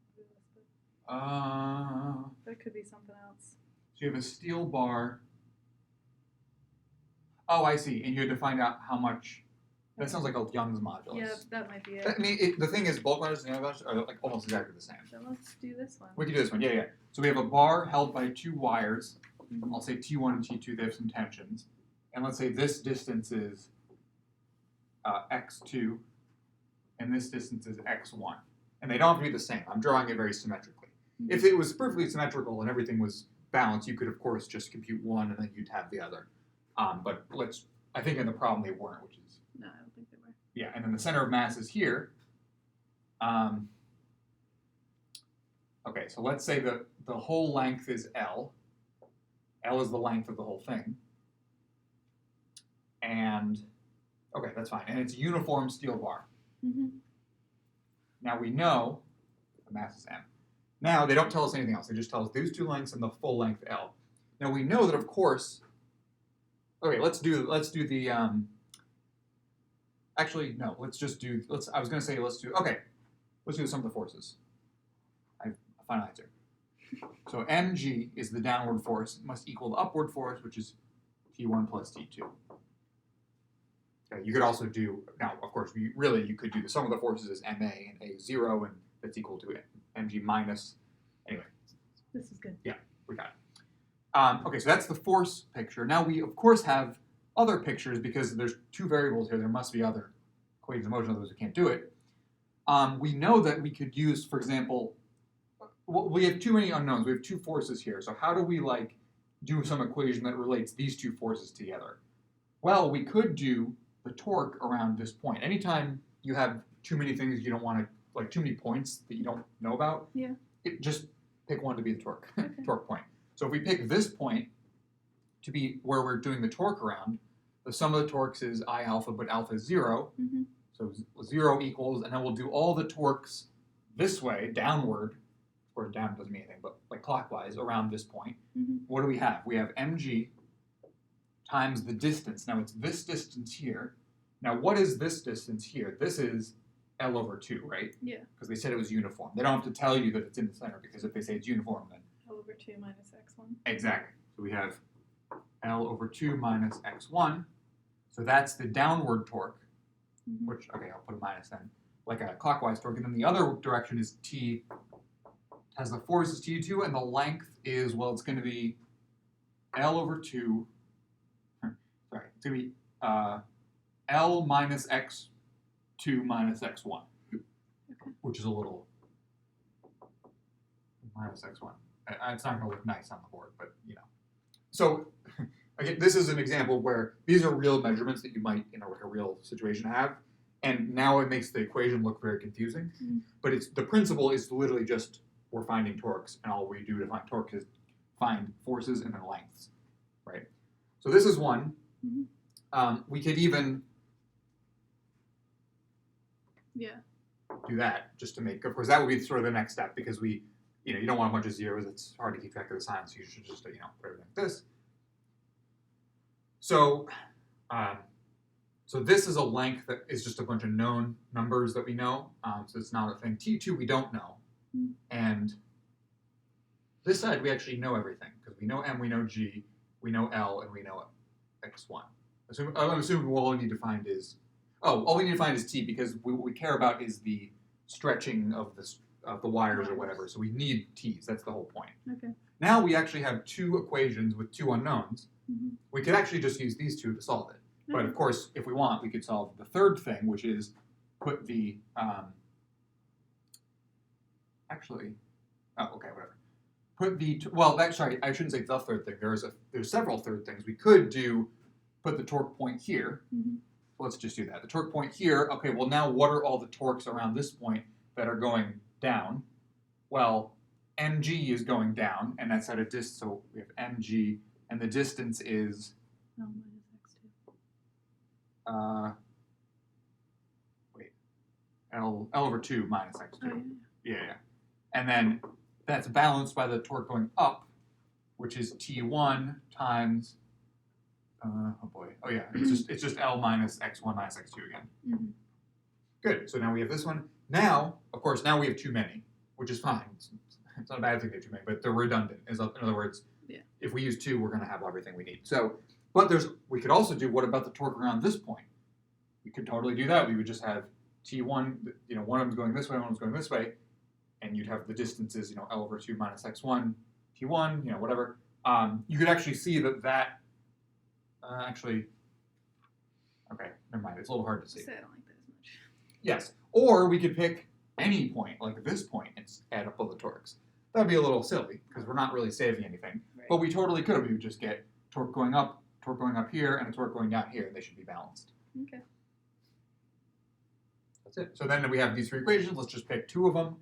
but it could be something else. So you have a steel bar. Oh, I see. And you had to find out how much. That sounds like a Young's modulus. Yeah, that might be it. I mean, the thing is, bulk modulus and Young's modulus are like almost exactly the same. So let's do this one. We can do this one. Yeah. So we have a bar held by 2 wires. I'll say T1 and T2. They have some tensions. And let's say this distance is x2, and this distance is x1. And they don't have to be the same. I'm drawing it very symmetrically. If it was perfectly symmetrical and everything was balanced, you could, of course, just compute one and then you'd have the other. But I think in the problem they weren't, which is. No, I don't think they were. Yeah, and then the center of mass is here. Okay, so let's say the whole length is L. L is the length of the whole thing. And, okay, that's fine. And it's uniform steel bar. Now we know the mass is M. Now they don't tell us anything else. They just tell us these 2 lengths and the full length L. Now we know that, of course. Okay, let's do the. Actually, no. Let's just do. I was going to say let's do the sum of the forces. I have a final answer. So mg is the downward force. It must equal the upward force, which is T1 plus T2. Okay, you could also do, now, of course, you could do the sum of the forces is ma and a is 0, and that's equal to mg minus. Anyway. This is good. Yeah, we got it. Okay, so that's the force picture. Now we, of course, have other pictures because there's two variables here. There must be other equations of motion, otherwise we can't do it. We know that we could use, for example, we have too many unknowns. We have two forces here. So how do we do some equation that relates these two forces together? Well, we could do the torque around this point. Anytime you have too many things you don't want to, too many points that you don't know about, Yeah. Just pick one to be the torque, Okay. torque point. So if we pick this point to be where we're doing the torque around, the sum of the torques is I alpha, but alpha is 0. Mm-hmm. So 0 equals, and then we'll do all the torques this way, downward, or down doesn't mean anything, but clockwise around this point. Mm-hmm. What do we have? We have mg times the distance. Now it's this distance here. Now what is this distance here? This is L over 2, right? Yeah. Because they said it was uniform. They don't have to tell you that it's in the center, because if they say it's uniform, then... L over 2 minus x1. Exactly. So we have L over 2 minus x1. So that's the downward torque, Mm-hmm. which, okay, I'll put a minus then, like a clockwise torque. And then the other direction is T, has the force is T2, and the length is, well, it's going to be L over 2, sorry, it's going to be L minus x2 minus x1, Okay. which is a little, minus x1. It's not going to look nice on the board, but, So, again, this is an example where these are real measurements that you might, like a real situation have, and now it makes the equation look very confusing. Mm. But the principle is literally just we're finding torques, and all we do to find torques is find forces and then lengths, right? So this is one. Mm-hmm. We could even Yeah. do that just to make, of course, that would be sort of the next step, because you don't want a bunch of zeros. It's hard to keep track of the signs, so you should just, put everything like this. So, so this is a length that is just a bunch of known numbers that we know. So it's not a thing. T2 we don't know. Mm. And this side we actually know everything, because we know M, we know G, we know L, and we know X1. I'm assuming all we need to find is, all we need to find is T, because what we care about is the stretching of the wires or whatever. So we need T's. That's the whole point. Okay. Now we actually have two equations with two unknowns. Mm-hmm. We could actually just use these two to solve it. But Okay. of course, if we want, we could solve the third thing, which is put the, Put the, sorry, I shouldn't say the third thing. There's several third things. We could put the torque point here. Mm-hmm. Let's just do that. The torque point here, okay, well now what are all the torques around this point that are going down? Well, mg is going down, and that's at a distance, so we have mg, and the distance is, L minus x2. L over 2 minus x2. Oh, yeah. Yeah. And then that's balanced by the torque going up, which is T1 times, it's just L minus x1 minus x2 again. Mm-hmm. Good, so now we have this one. Now, of course, now we have too many, which is fine. It's not a bad thing to have too many, but they're redundant. In other words, Yeah. If we use 2, we're going to have everything we need. So, but we could also do, what about the torque around this point? We could totally do that. We would just have T1, one of them's going this way, one of them's going this way, and you'd have the distances, L over 2 minus x1, T1, whatever. You could actually see that okay, never mind. It's a little hard to see. So I don't like that as much. Yes, or we could pick any point, like this point, and add up all the torques. That'd be a little silly, because we're not really saving anything. Right. But we totally could. We would just get torque going up here, and a torque going down here, and they should be balanced. Okay. That's it. So then we have these three equations. Let's just pick 2 of them.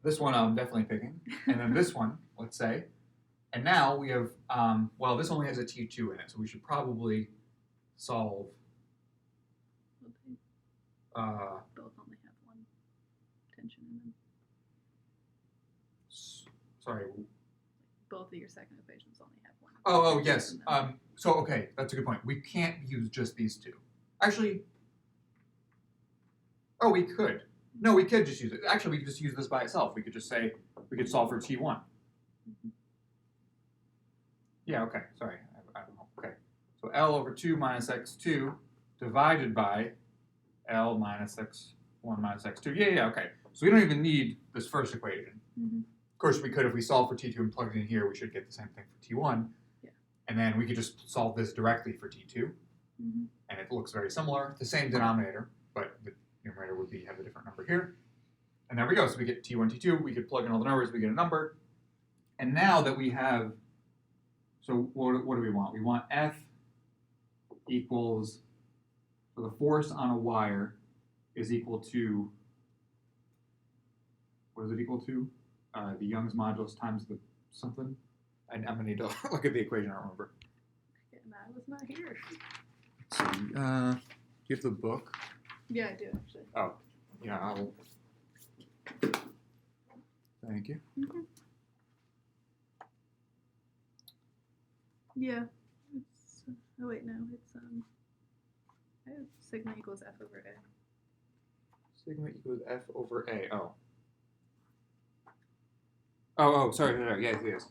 This one I'm definitely picking, and then this one, let's say. And now we have, this only has a T2 in it, so we should probably solve, Well, they both only have one tension in them. sorry. Both of your second equations only have one. Oh, tension yes. in them. So, okay, that's a good point. We can't use just these two. Actually, we could. No, we could just use it. Actually, we could just use this by itself. We could just say, we could solve for T1. Mm-hmm. Yeah, okay, sorry. I don't know. Okay. So L over 2 minus x2 divided by L minus x1 minus x2. Yeah, okay. So we don't even need this first equation. Mm-hmm. Of course, we could, if we solve for T2 and plug it in here, we should get the same thing for T1. Yeah. And then we could just solve this directly for T2. Mm-hmm. And it looks very similar. The same denominator, but the numerator would have a different number here. And there we go. So we get T1, T2. We could plug in all the numbers. We get a number. And now that we have, so what do we want? We want F equals, so the force on a wire is equal to, what is it equal to? The Young's modulus times the something. I'm going to need to look at the equation. I don't remember. Yeah, I was not here. Let's see. Do you have the book? Yeah, I do actually. Oh, yeah, I'll. Thank you. Mm-hmm. Yeah, it's. Oh wait, no, it's I have sigma equals F over A. Sigma equals F over A. Oh. Oh, sorry. Yes, yes.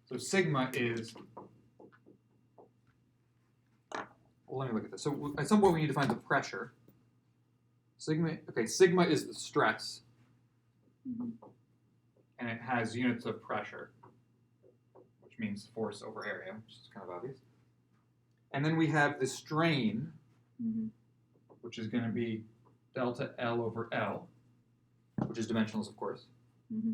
So sigma is. Well, let me look at this. So at some point we need to find the pressure. Sigma. Okay, sigma is the stress, Mm-hmm. and it has units of pressure, which means force over area, which is kind of obvious. And then we have the strain, Mm-hmm. which is going to be delta L over L, which is dimensionless, of course. Mm-hmm.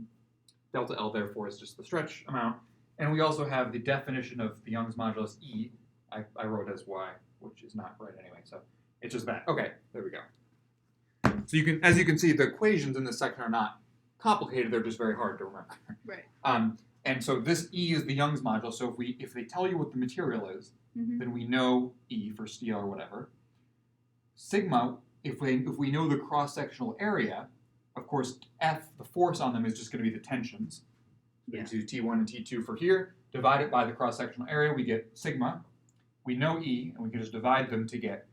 Delta L, therefore, is just the stretch amount. And we also have the definition of the Young's modulus E. I wrote as Y, which is not right anyway, so it's just that. Okay, there we go. So you can, as you can see, the equations in this section are not complicated, they're just very hard to remember. Right. And so this E is the Young's modulus, so if they tell you what the material is, Mm-hmm. then we know E for steel or whatever. Sigma, if we know the cross-sectional area, of course, F, the force on them is just going to be the tensions. So Yeah. we do T1 and T2 for here, divide it by the cross-sectional area, we get sigma. We know E, and we can just divide them to get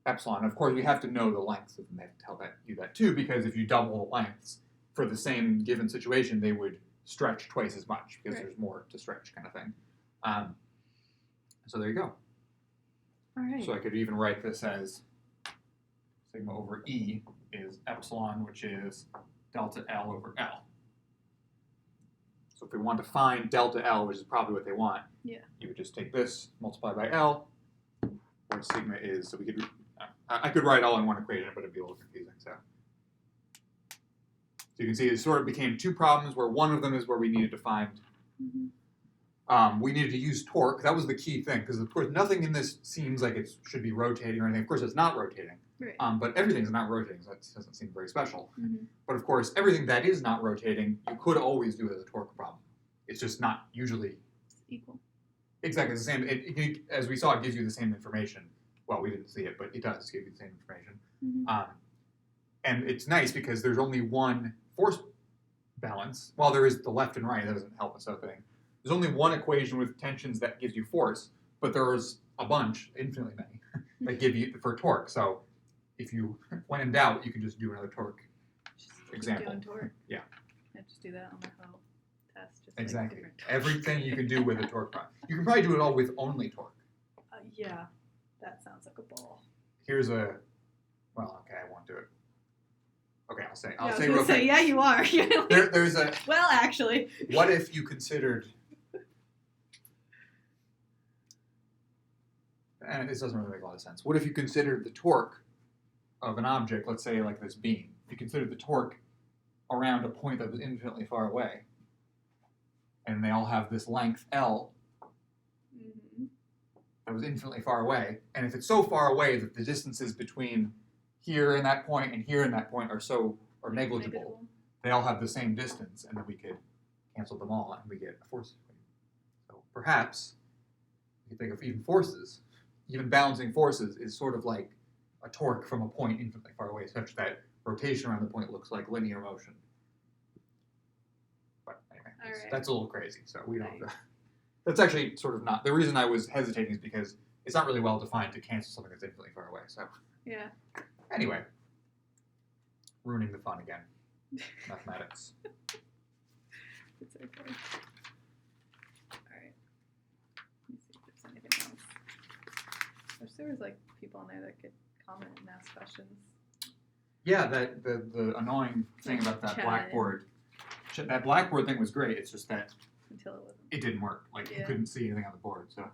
epsilon. Of course, we have to know the lengths of them. They have to tell you that too, because if you double the lengths for the same given situation, they would stretch twice as much because Right. there's more to stretch kind of thing. So there you go. All right. So I could even write this as sigma over E is epsilon, which is delta L over L. So if we want to find delta L, which is probably what they want, Yeah. you would just take this, multiply by L, where sigma is. So we could, I could write all in one equation, but it'd be a little confusing. So you can see it sort of became two problems, where one of them is where we needed to find. Mm-hmm. We needed to use torque. That was the key thing, because of course nothing in this seems like it should be rotating or anything. Of course it's not rotating, Right. but everything's not rotating, so that doesn't seem very special. Mm-hmm. But of course, everything that is not rotating, you could always do it as a torque problem. It's just not usually It's equal. exactly the same. As we saw, it gives you the same information. Well, we didn't see it, but it does give you the same information. Mm-hmm. And it's nice because there's only one force balance. Well, there is the left and right. That doesn't help us out thing. There's only one equation with tensions that gives you force, but there's a bunch, infinitely many, that give you for torque. So if you, when in doubt, you can just do another torque Just example. Doing torque. Yeah. I just do that on my whole test. Just Exactly. Like different Everything you can do with a torque problem. You can probably do it all with only torque. yeah, that sounds like a ball. Here's a, well, okay, I won't do it. Okay, I'll say I was real gonna quick. say, yeah, you are. There's a, Well, actually. what if you considered, and this doesn't really make a lot of sense. What if you considered the torque of an object, let's say like this beam, if you considered the torque around a point that was infinitely far away, and they all have this length L Mm-hmm. that was infinitely far away, and if it's so far away that the distances between here and that point and here and that point are negligible, they all have the same distance, and then we could cancel them all, and we get a force equation. So perhaps you can think of even forces, even balancing forces is sort of like a torque from a point infinitely far away, such that rotation around the point looks like linear motion. But anyway, Alright. that's a little crazy, so we don't have to. That's actually sort of not, the reason I was hesitating is because it's not really well defined to cancel something that's infinitely far away, so. Yeah. Anyway, ruining the fun again. Mathematics. It's okay. Alright. Let me see if there's anything else. There was like a people on there that could comment and ask questions. Yeah, the annoying thing about that Chat. Blackboard thing was great. It's just that Until it wasn't. it didn't work. Like you Yeah. couldn't see anything on the board. So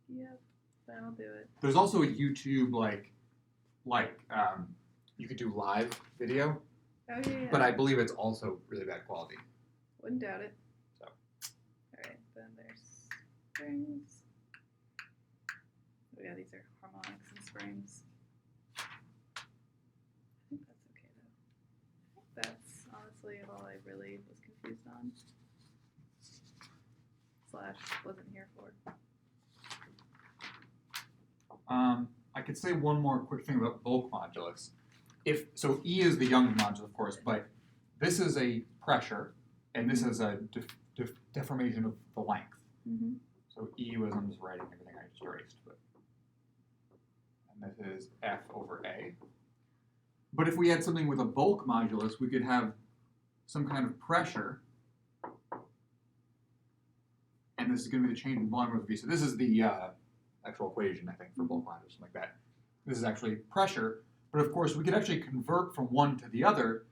Yep, that'll do it. there's also a YouTube you could do live video, Oh yeah. but I believe it's also really bad quality. Wouldn't doubt it. So. Alright, then there's springs. Oh yeah, these are harmonics and springs. I think that's okay though. I think that's honestly all I really was confused on. / wasn't here for. I could say one more quick thing about bulk modulus. So E is the Young modulus, of course, but this is a pressure, and this is a deformation of the length. Mm-hmm. So E was, I'm just writing everything I just erased, and this is F over A. But if we had something with a bulk modulus, we could have some kind of pressure, and this is going to be the change in volume of V. So this is the actual equation, I think, for bulk modulus, something like that. This is actually pressure, but of course we could actually convert from one to the other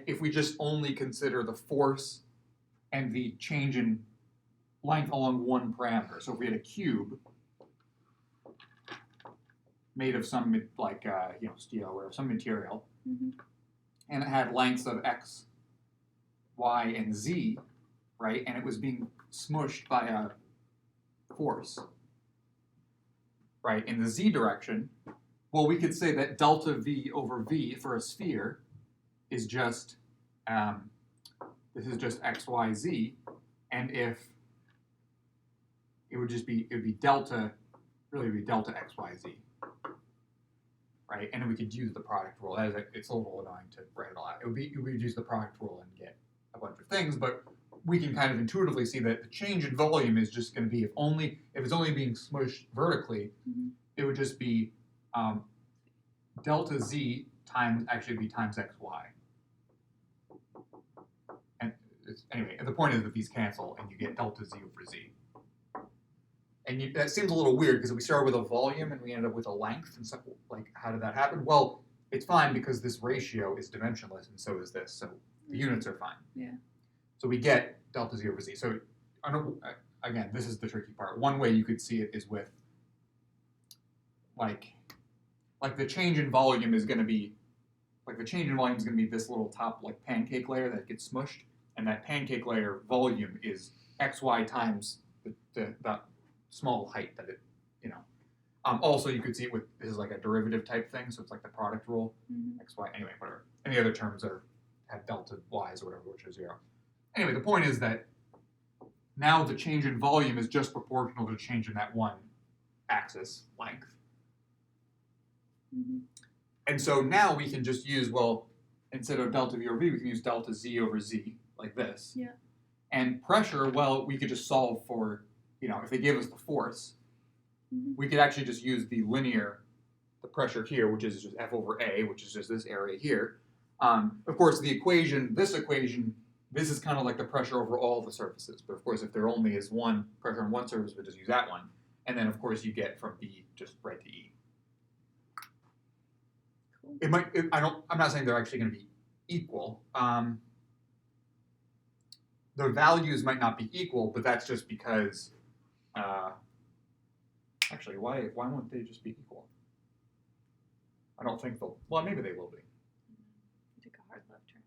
if we just only consider the force and the change in length along one parameter. So if we had a cube made of some steel or some material, Mm-hmm. and it had lengths of x, y, and z, right, and it was being smushed by a force, right, in the z direction, well, we could say that delta v over v for a sphere is just, this is just x, y, z, and if it would be delta, really it would be delta x, y, z, right, and we could use the product rule. It's a little annoying to write it all out. We would use the product rule and get a bunch of things, but we can kind of intuitively see that the change in volume is just going to be if it's only being smushed vertically, Mm-hmm. it would just be delta z times x, y. And anyway, the point is that these cancel and you get delta z over z. And that seems a little weird because we started with a volume and we ended up with a length, and so how did that happen? Well, it's fine because this ratio is dimensionless and so is this, so the units are fine. Yeah. So we get delta z over z. So again, this is the tricky part. One way you could see it is with like the change in volume is going to be this little top pancake layer that gets smushed, and that pancake layer volume is xy times the small height that it, also you could see it with, this is like a derivative type thing, so it's like the product rule, Mm-hmm. xy, anyway, whatever. Any other terms have delta y's or whatever, which are 0. Anyway, the point is that now the change in volume is just proportional to the change in that one axis length. Mm-hmm. And so now we can just use, well, instead of delta v over v, we can use delta z over z, like this. Yeah. And pressure, well, we could just solve for, if they gave us the force, Mm-hmm. we could actually just use the pressure here, which is just F over A, which is just this area here. Of course, this equation, this is kind of like the pressure over all the surfaces. But of course, if there only is one pressure on one surface, we'll just use that one. And then, of course, you get from B just right to E. Cool. I'm not saying they're actually going to be equal. Their values might not be equal, but that's just because, actually, why won't they just be equal? I don't think well, maybe they will be. You took a hard left turn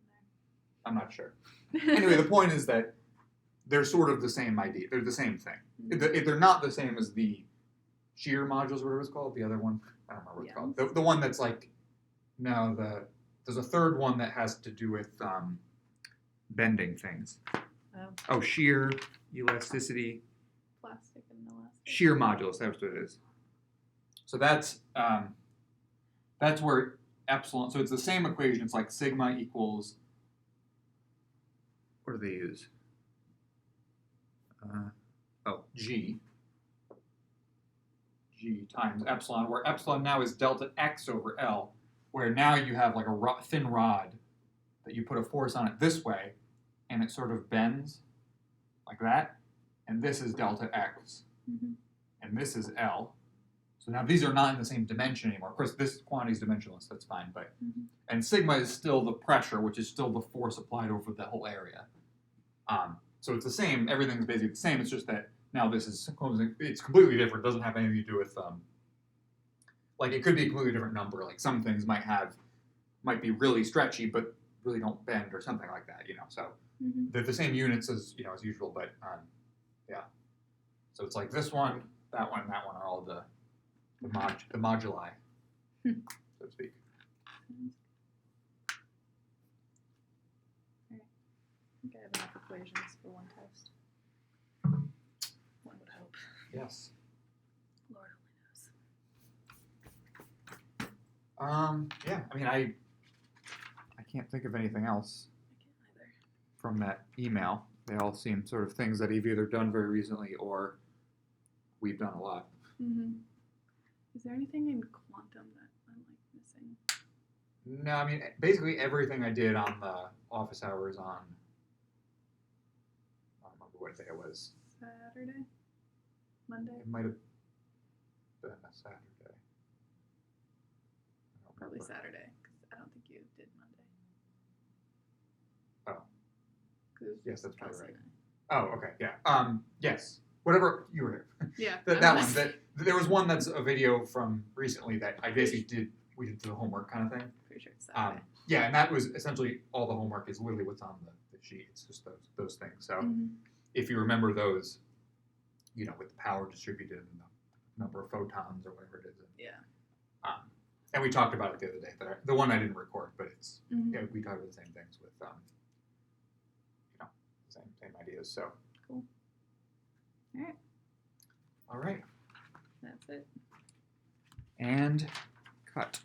I'm not sure. there. Anyway, the point is that they're sort of the same idea. They're the same thing. If they're not the same as the shear modules, whatever it's called, the other one, I don't remember what it's called. The one that's there's a third one that has to do with bending things. Oh, Shear, elasticity, plastic and elastic. shear modulus, that's what it is. So that's where epsilon, so it's the same equation, it's like sigma equals, what do they use? G times epsilon, where epsilon now is delta x over L, where now you have like a thin rod that you put a force on it this way, and it sort of bends like that, and this is delta x, Mm-hmm. and this is L. So now these are not in the same dimension anymore. Of course, this quantity is dimensionless. That's fine, but and sigma is still the pressure, which is still the force applied over the whole area. So it's the same. Everything's basically the same. It's just that now this is it's completely different. It doesn't have anything to do with like it could be a completely different number. Like some things might be really stretchy, but really don't bend or something like that. So they're the same units as as usual, but yeah. So it's like this one, that one, and that one are all the moduli, so to speak. I think I have enough equations for one test. One would hope. Yes. Lord only knows. Yeah. I mean, I can't think of anything else I can't either. from that email. They all seem sort of things that you've either done very recently or we've done a lot. Is there anything in quantum that I'm like missing? No, I mean basically everything I did on the office hours on. I don't remember what day it was. Saturday? Monday? It might have been a Saturday. I don't Probably remember. Saturday, because I don't think you did Monday. Oh. 'Cause it was Yes, just that's probably Kelsey right. and Oh, okay, yeah. Yes. Whatever you were here. I. Yeah. That I one. was. There was one that's a video from recently that I basically we did the homework kind of thing. Pretty sure it's Saturday. Yeah, and that was essentially all the homework is literally what's on the sheet. It's just those things. So if you remember those, with the power distributed and the number of photons or whatever it is. Yeah. And we talked about it the other day. The one I didn't record, but it's Mhm. we talked about the same things with same ideas. So. Cool. All right. All right. That's it. And cut.